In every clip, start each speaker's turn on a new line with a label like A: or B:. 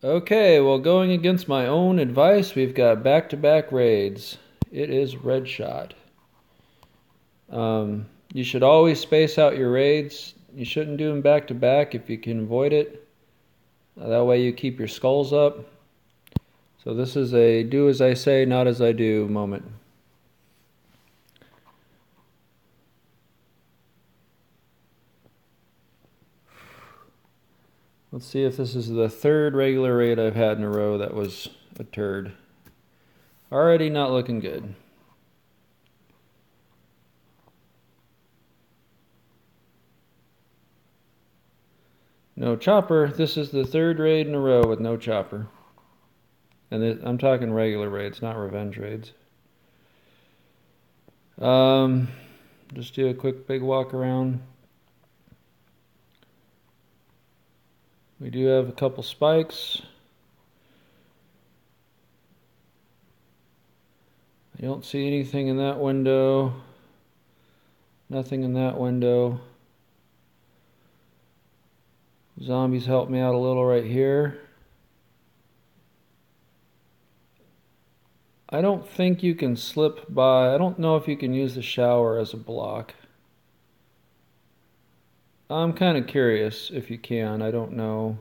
A: Okay, well, going against my own advice, we've got back-to-back raids. It is red shot. You should always space out your raids. You shouldn't do them back-to-back if you can avoid it. That way you keep your skulls up. So this is a do as I say, not as I do moment. Let's see if this is the third regular raid I've had in a row that was a turd. Already not looking good. No chopper. This is the third raid in a row with no chopper. And I'm talking regular raids, not revenge raids. Just do a quick big walk around. We do have a couple spikes. I don't see anything in that window. Nothing in that window. Zombies help me out a little right here. I don't think you can slip by. I don't know if you can use the shower as a block. I'm kind of curious if you can. I don't know.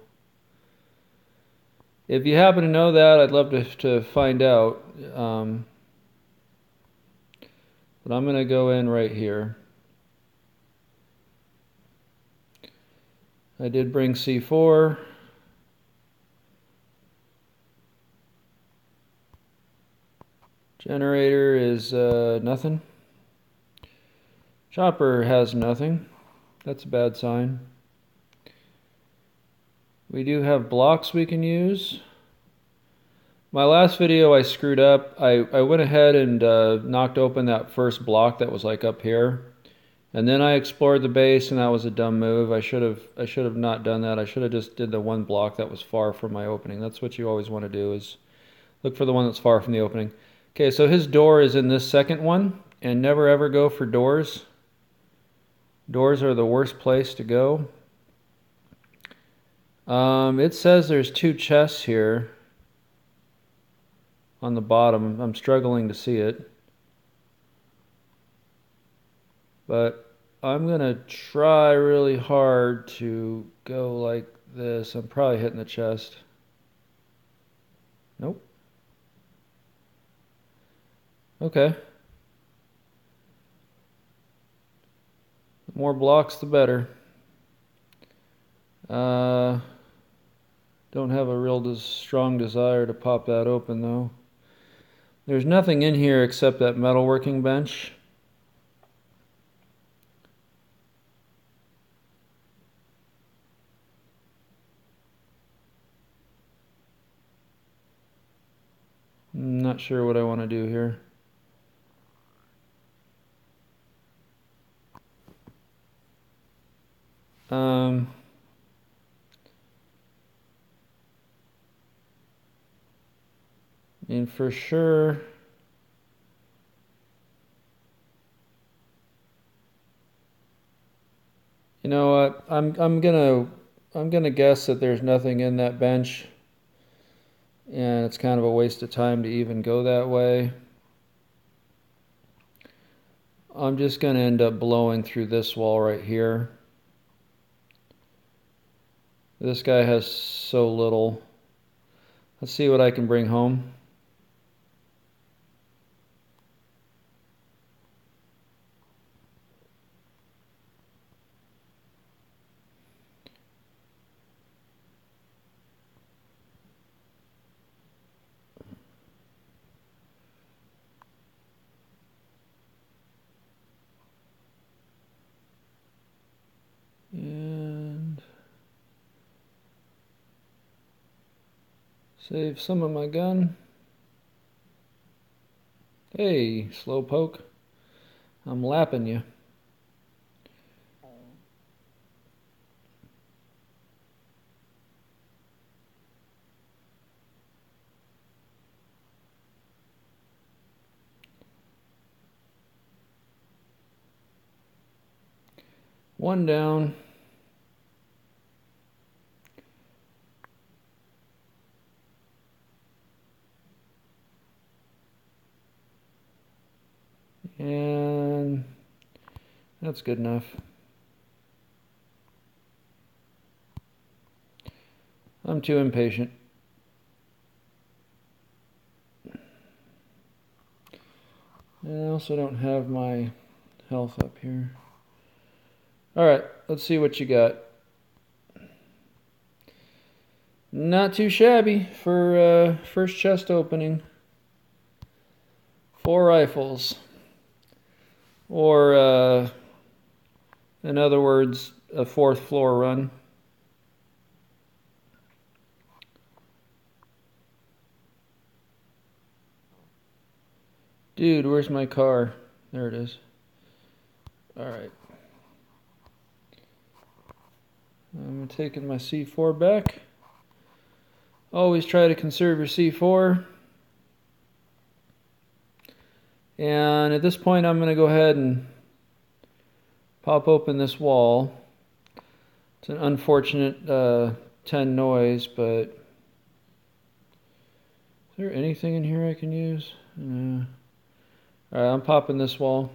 A: If you happen to know that, I'd love to find out. But I'm going to go in right here. I did bring C4. Generator is nothing. Chopper has nothing. That's a bad sign. We do have blocks we can use. My last video I screwed up. I went ahead and knocked open that first block that was like up here. And then I explored the base, and that was a dumb move. I should have not done that. I should have just did the one block that was far from my opening. That's what you always want to do, is look for the one that's far from the opening. Okay, so his door is in this second one, and never ever go for doors. Doors are the worst place to go. It says there's 2 chests here on the bottom. I'm struggling to see it. But I'm going to try really hard to go like this. I'm probably hitting the chest. Nope. Okay. The more blocks, the better. Don't have a real strong desire to pop that open, though. There's nothing in here except that metalworking bench. I'm not sure what I want to do here. I mean, for sure. You know what? I'm gonna guess that there's nothing in that bench, and it's kind of a waste of time to even go that way. I'm just gonna end up blowing through this wall right here. This guy has so little. Let's see what I can bring home. And save some of my gun. Hey, slowpoke. I'm lapping you. One down. And that's good enough. I'm too impatient. And I also don't have my health up here. Alright, let's see what you got. Not too shabby for first chest opening. 4 rifles. Or, in other words, a 4th floor run. Dude, where's my car? There it is. Alright. I'm taking my C4 back. Always try to conserve your C4. And at this point I'm going to go ahead and pop open this wall. It's an unfortunate 10 noise, but is there anything in here I can use? No. Alright, I'm popping this wall.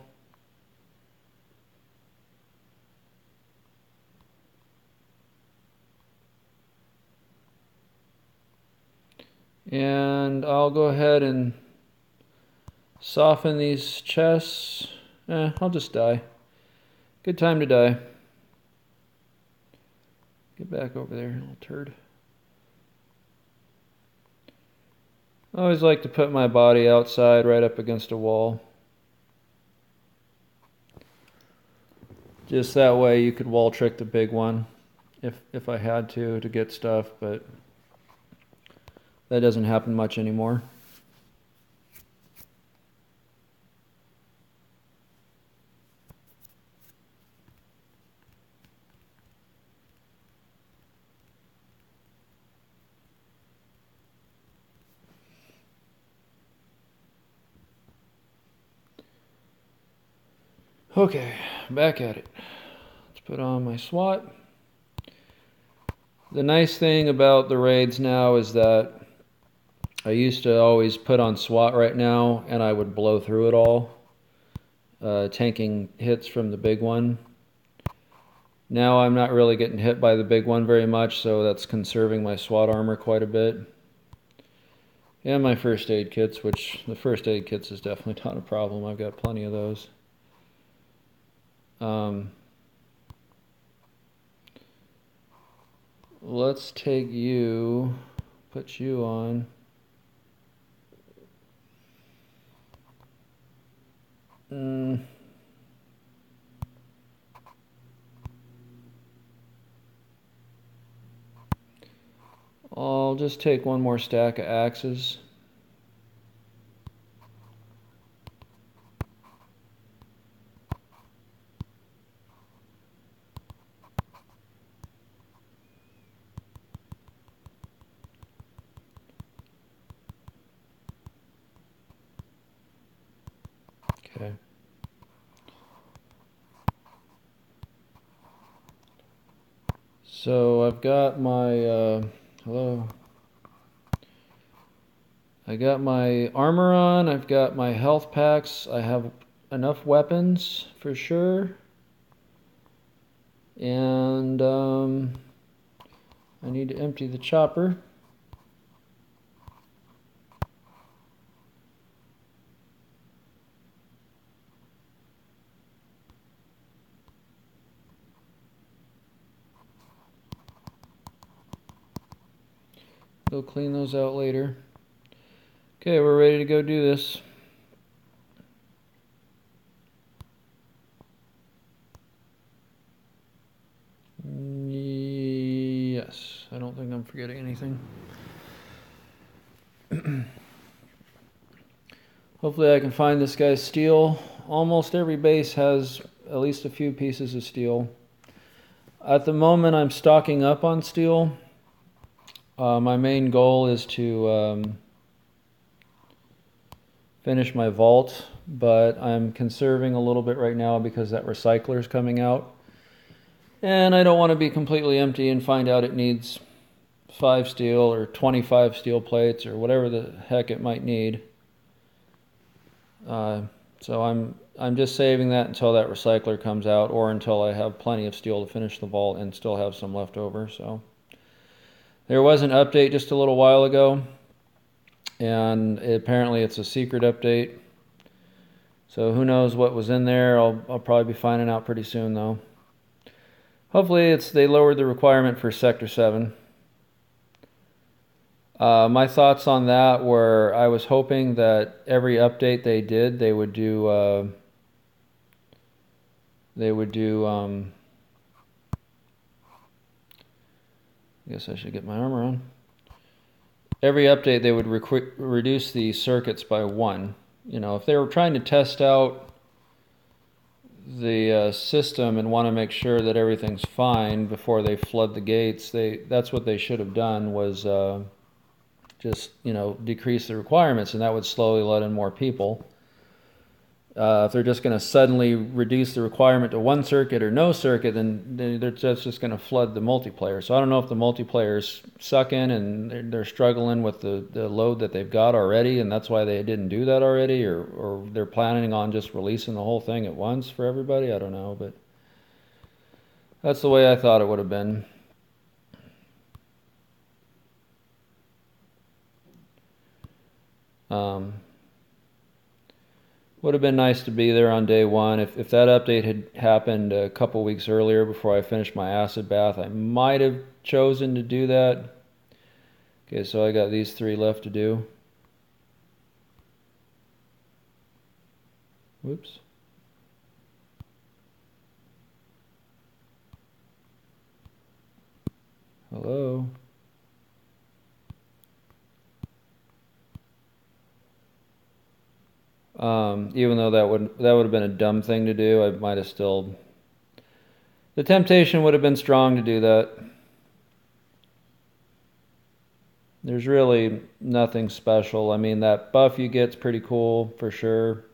A: And I'll go ahead and soften these chests. I'll just die. Good time to die. Get back over there, little turd. I always like to put my body outside right up against a wall. Just that way you could wall trick the big one if I had to get stuff, but that doesn't happen much anymore. Okay, back at it. Let's put on my SWAT. The nice thing about the raids now is that I used to always put on SWAT right now and I would blow through it all, tanking hits from the big one. Now I'm not really getting hit by the big one very much, so that's conserving my SWAT armor quite a bit. And my first aid kits, which the first aid kits is definitely not a problem. I've got plenty of those. Let's take you, put you on. I'll just take one more stack of axes. Okay. So I've got my, hello. I got my armor on, I've got my health packs, I have enough weapons for sure. And I need to empty the chopper. Go clean those out later. Okay, we're ready to go do this. Yes, I don't think I'm forgetting anything. Hopefully I can find this guy's steel. Almost every base has at least a few pieces of steel. At the moment I'm stocking up on steel. My main goal is to finish my vault, but I'm conserving a little bit right now because that recycler is coming out. And I don't want to be completely empty and find out it needs 5 steel or 25 steel plates or whatever the heck it might need. So I'm I'm just saving that until that recycler comes out, or until I have plenty of steel to finish the vault and still have some left over. So there was an update just a little while ago, and apparently it's a secret update. So who knows what was in there. I'll probably be finding out pretty soon though. Hopefully they lowered the requirement for Sector 7. My thoughts on that were, I was hoping that every update they did, they would do I guess I should get my armor on. Every update they would reduce the circuits by 1. You know, if they were trying to test out the system and want to make sure that everything's fine before they flood the gates, that's what they should have done, was just, you know, decrease the requirements, and that would slowly let in more people. If they're just going to suddenly reduce the requirement to 1 circuit or no circuit, then that's just going to flood the multiplayer. So I don't know if the multiplayer's sucking and they're struggling with the load that they've got already, and that's why they didn't do that already, or they're planning on just releasing the whole thing at once for everybody. I don't know, but that's the way I thought it would have been. Would have been nice to be there on day 1. If that update had happened a couple weeks earlier before I finished my acid bath, I might have chosen to do that. Okay, so I got these 3 left to do. Whoops. Hello. Even though that would have been a dumb thing to do, I might have still... The temptation would have been strong to do that. There's really nothing special. I mean, that buff you get's pretty cool, for sure.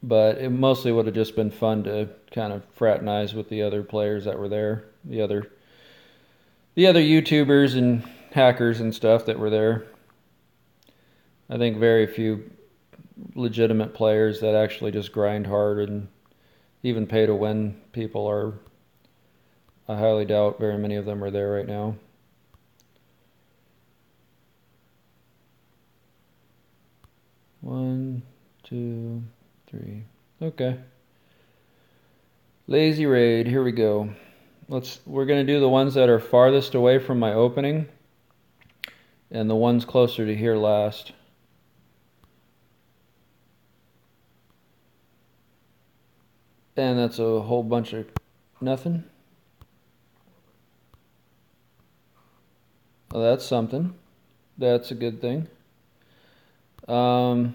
A: But it mostly would have just been fun to kind of fraternize with the other players that were there. The other YouTubers and hackers and stuff that were there. I think very few legitimate players that actually just grind hard and even pay to win people are... I highly doubt very many of them are there right now. One, 2, 3. Okay. Lazy raid, here we go. We're gonna do the ones that are farthest away from my opening, and the ones closer to here last. And that's a whole bunch of nothing. Well, that's something. That's a good thing. I'll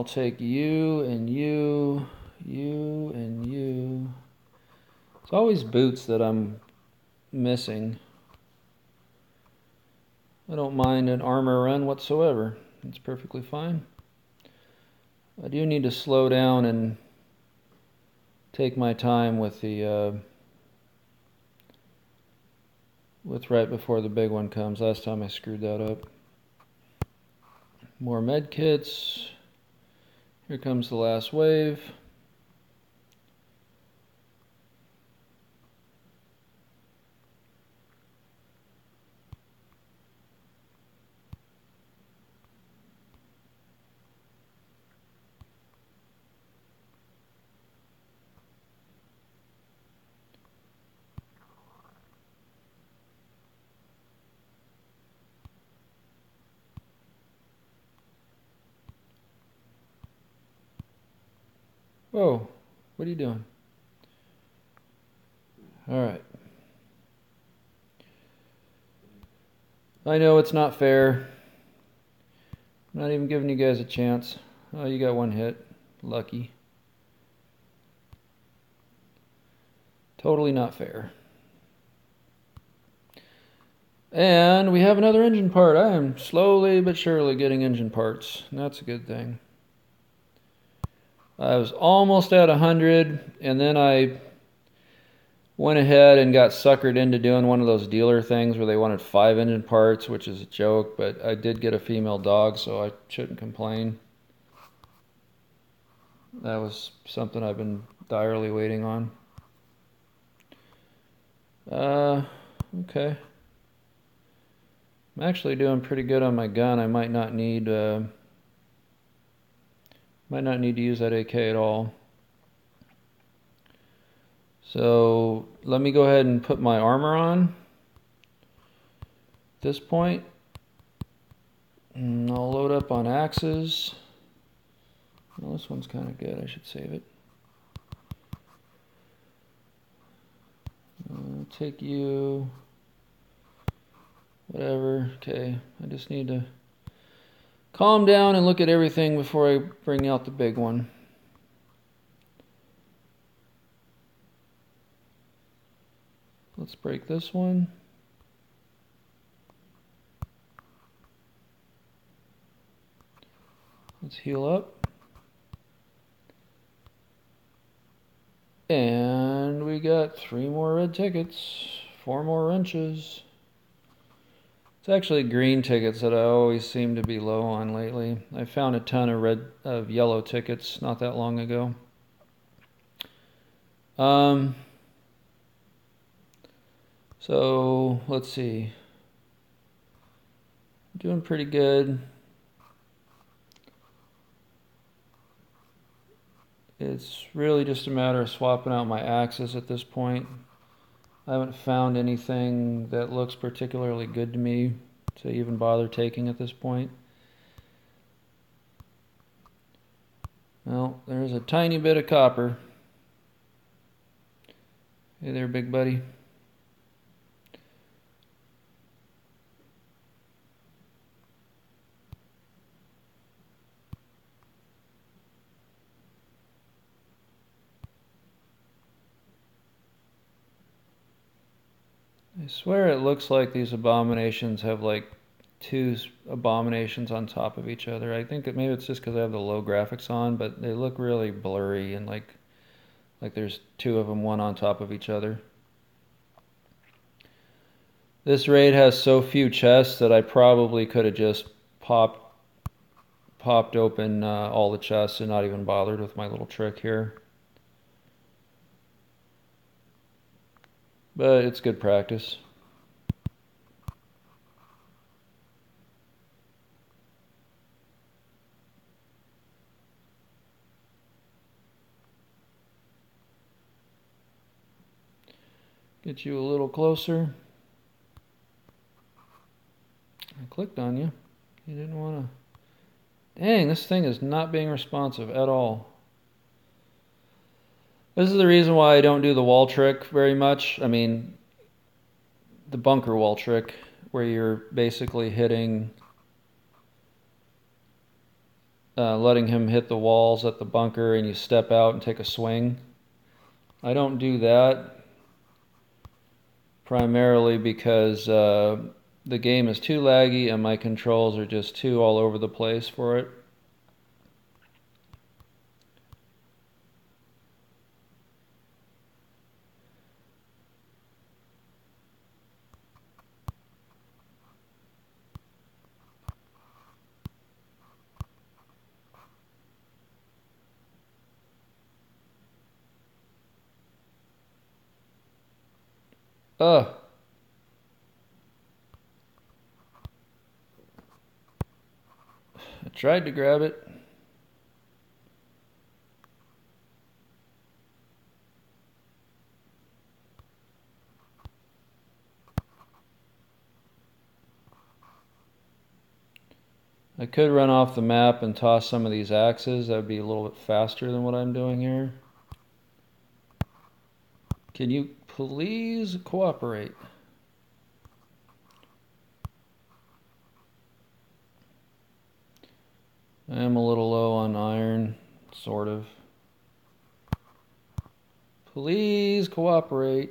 A: take you and you, you and you. It's always boots that I'm missing. I don't mind an armor run whatsoever. It's perfectly fine. I do need to slow down and take my time with the with right before the big one comes. Last time I screwed that up. More med kits. Here comes the last wave. Whoa, what are you doing? All right. I know it's not fair. I'm not even giving you guys a chance. Oh, you got 1 hit. Lucky. Totally not fair. And we have another engine part. I am slowly but surely getting engine parts. And that's a good thing. I was almost at 100, and then I went ahead and got suckered into doing one of those dealer things where they wanted 5 engine parts, which is a joke, but I did get a female dog, so I shouldn't complain. That was something I've been direly waiting on. Okay. I'm actually doing pretty good on my gun. I might not need to use that AK at all. So let me go ahead and put my armor on at this point. And I'll load up on axes. Well, this one's kind of good. I should save it. I'll take you. Whatever. Okay. I just need to calm down and look at everything before I bring out the big one. Let's break this one. Let's heal up. And we got 3 more red tickets, 4 more wrenches. It's actually green tickets that I always seem to be low on lately. I found a ton of yellow tickets not that long ago. So let's see. I'm doing pretty good. It's really just a matter of swapping out my axes at this point. I haven't found anything that looks particularly good to me to even bother taking at this point. Well, there's a tiny bit of copper. Hey there, big buddy. I swear it looks like these abominations have like 2 abominations on top of each other. I think that maybe it's just because I have the low graphics on, but they look really blurry and like there's 2 of them, one on top of each other. This raid has so few chests that I probably could have just popped open all the chests and not even bothered with my little trick here. But it's good practice. Get you a little closer. I clicked on you. You didn't want to. Dang, this thing is not being responsive at all. This is the reason why I don't do the wall trick very much. I mean, the bunker wall trick, where you're basically hitting, letting him hit the walls at the bunker and you step out and take a swing. I don't do that primarily because the game is too laggy and my controls are just too all over the place for it. I tried to grab it. I could run off the map and toss some of these axes. That would be a little bit faster than what I'm doing here. Can you please cooperate? I am a little low on iron, sort of. Please cooperate.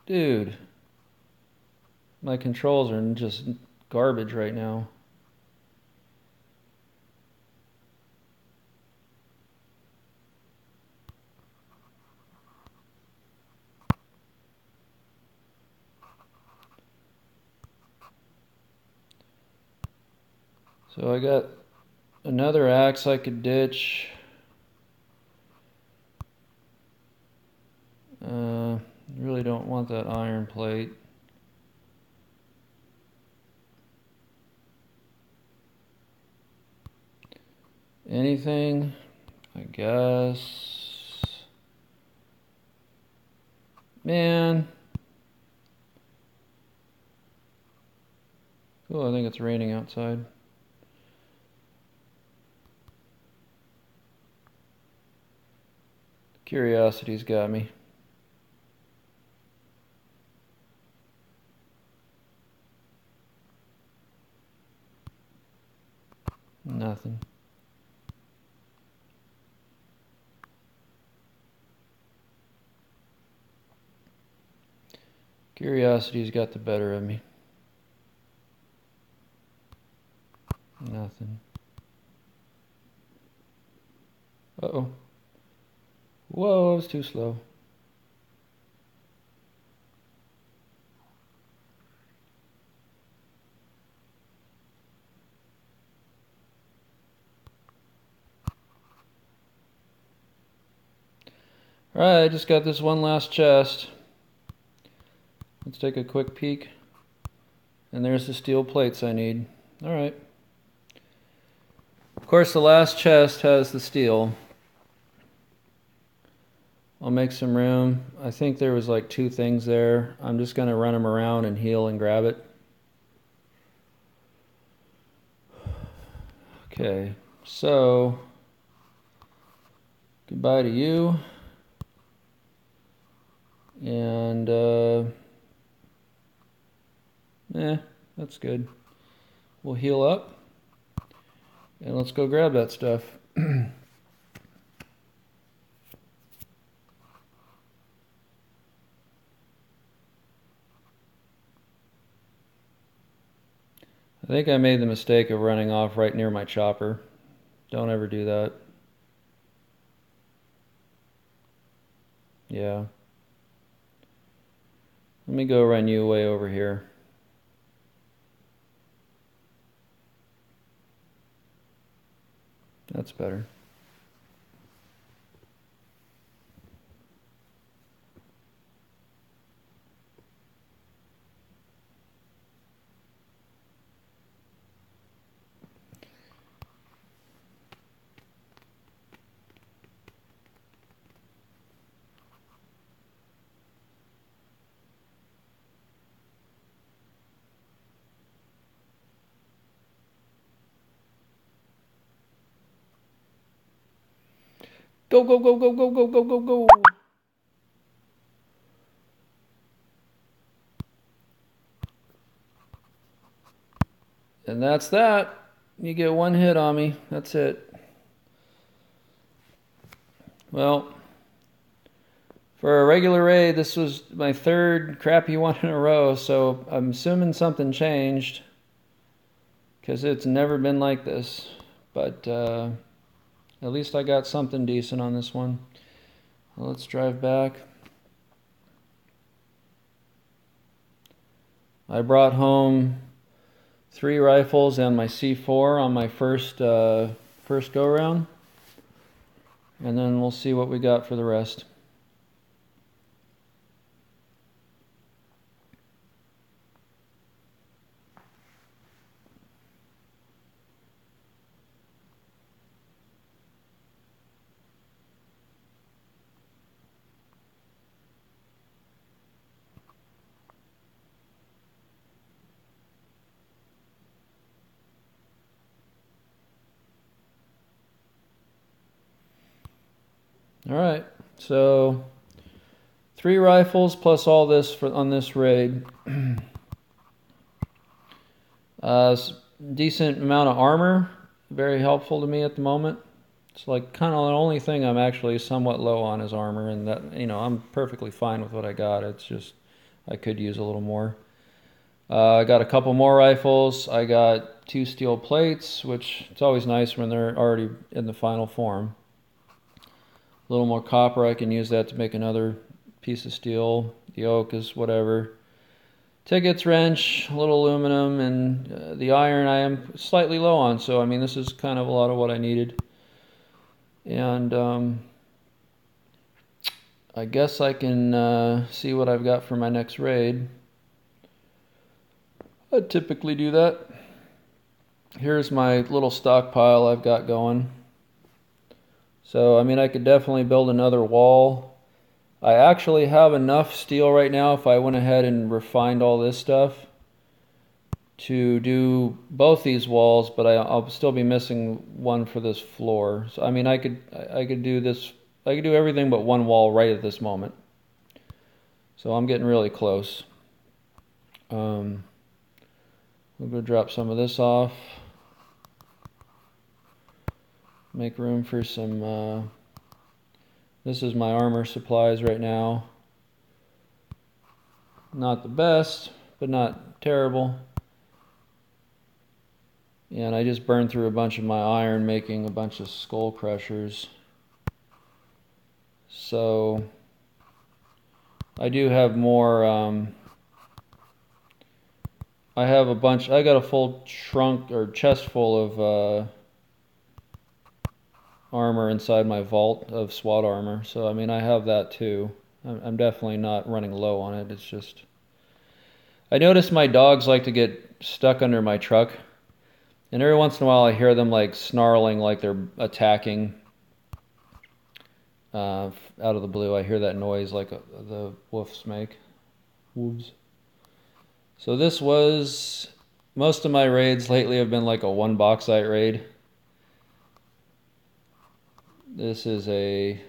A: Dude, my controls are just garbage right now. So I got another axe I could ditch. Really don't want that iron plate. Anything, I guess. Man. Oh, I think it's raining outside. Curiosity's got me. Nothing. Curiosity's got the better of me. Nothing. Uh-oh. Whoa, I was too slow. Alright, I just got this one last chest. Let's take a quick peek. And there's the steel plates I need. Alright. Of course, the last chest has the steel. I'll make some room. I think there was like 2 things there. I'm just going to run them around and heal and grab it. Okay, so goodbye to you. And that's good. We'll heal up and let's go grab that stuff. I think I made the mistake of running off right near my chopper. Don't ever do that. Yeah. Let me go run you way over here. That's better. Go, go, go, go, go, go, go, go, go. And that's that. You get 1 hit on me. That's it. Well, for a regular raid, this was my 3rd crappy one in a row, so I'm assuming something changed. Because it's never been like this. But at least I got something decent on this one. Well, let's drive back. I brought home 3 rifles and my C4 on my first go-round. And then we'll see what we got for the rest. Alright, so 3 rifles plus all this on this raid. Decent amount of armor, very helpful to me at the moment. It's like kind of the only thing I'm actually somewhat low on is armor, and that, you know, I'm perfectly fine with what I got. It's just I could use a little more. I got a couple more rifles. I got 2 steel plates, which it's always nice when they're already in the final form. A little more copper, I can use that to make another piece of steel. The oak is whatever. tickets wrench, a little aluminum, and the iron I am slightly low on. So I mean, this is kind of a lot of what I needed. And I guess I can see what I've got for my next raid. I typically do that. Here's my little stockpile I've got going. So I mean, I could definitely build another wall. I actually have enough steel right now, if I went ahead and refined all this stuff, to do both these walls, but I'll still be missing one for this floor. So I mean, I could do this. I could do everything but one wall right at this moment. So I'm getting really close. We'll go drop some of this off. Make room for some. This is my armor supplies right now. Not the best, but not terrible. And I just burned through a bunch of my iron making a bunch of skull crushers. So I do have more. I have a bunch. I got a full trunk or chest full of armor inside my vault of SWAT armor. So I mean, I have that too. I'm definitely not running low on it. It's just I notice my dogs like to get stuck under my truck. And every once in a while I hear them like snarling like they're attacking out of the blue. I hear that noise like the wolves make. Wolves. So this was, most of my raids lately have been like a one bauxite raid. This is a,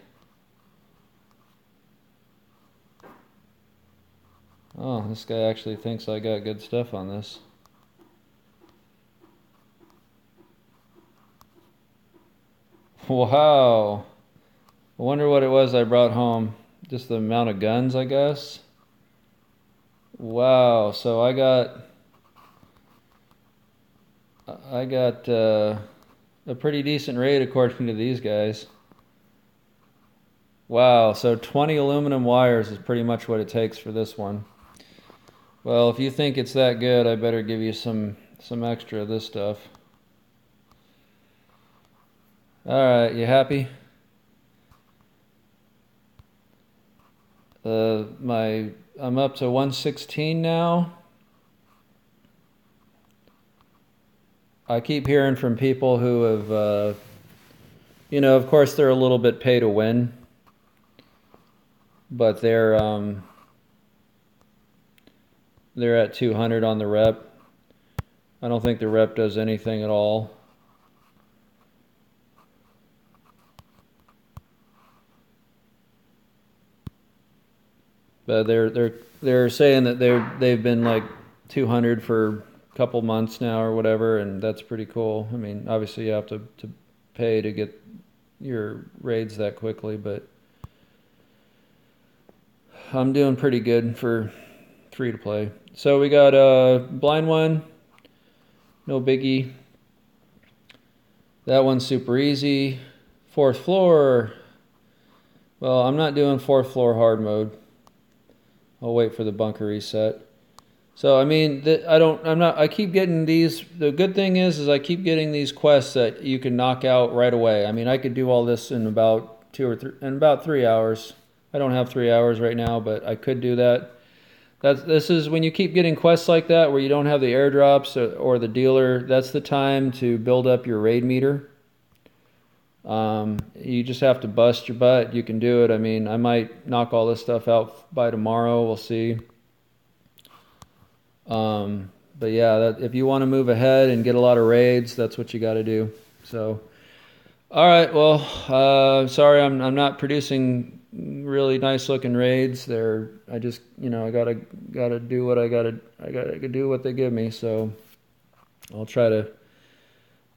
A: oh, this guy actually thinks I got good stuff on this. Wow. I wonder what it was I brought home. Just the amount of guns, I guess. Wow. So I got a pretty decent raid according to these guys. Wow. So 20 aluminum wires is pretty much what it takes for this one. Well, if you think it's that good, I better give you some extra of this stuff. Alright, you happy? I'm up to 116 now. I keep hearing from people who have, you know, of course they're a little bit pay to win, but they're at 200 on the rep. I don't think the rep does anything at all. But they're saying that they've been like 200 for a couple months now or whatever, and that's pretty cool. I mean, obviously you have to pay to get your raids that quickly, but I'm doing pretty good for free to play. So we got a blind one, no biggie. That one's super easy. Fourth floor. Well, I'm not doing fourth floor hard mode. I'll wait for the bunker reset. So I mean, I keep getting these. The good thing is I keep getting these quests that you can knock out right away. I mean, I could do all this in about 3 hours. I don't have 3 hours right now, but I could do that. This is when you keep getting quests like that where you don't have the airdrops or the dealer. That's the time to build up your raid meter. You just have to bust your butt. You can do it. I mean, I might knock all this stuff out by tomorrow. We'll see. But yeah, if you want to move ahead and get a lot of raids, that's what you got to do. So, all right. Well, sorry, I'm not producing really nice looking raids. I just, you know, I gotta do what I gotta do what they give me. So I'll try to.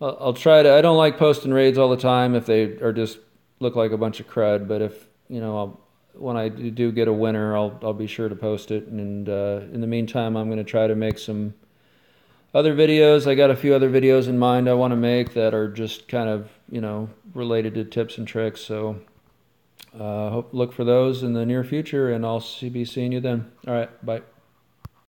A: I don't like posting raids all the time if they are just look like a bunch of crud. But if, you know, when I do get a winner, I'll be sure to post it. And in the meantime, I'm going to try to make some other videos. I got a few other videos in mind I want to make that are just kind of, you know, related to tips and tricks. So look for those in the near future, and I'll be seeing you then. All right, bye.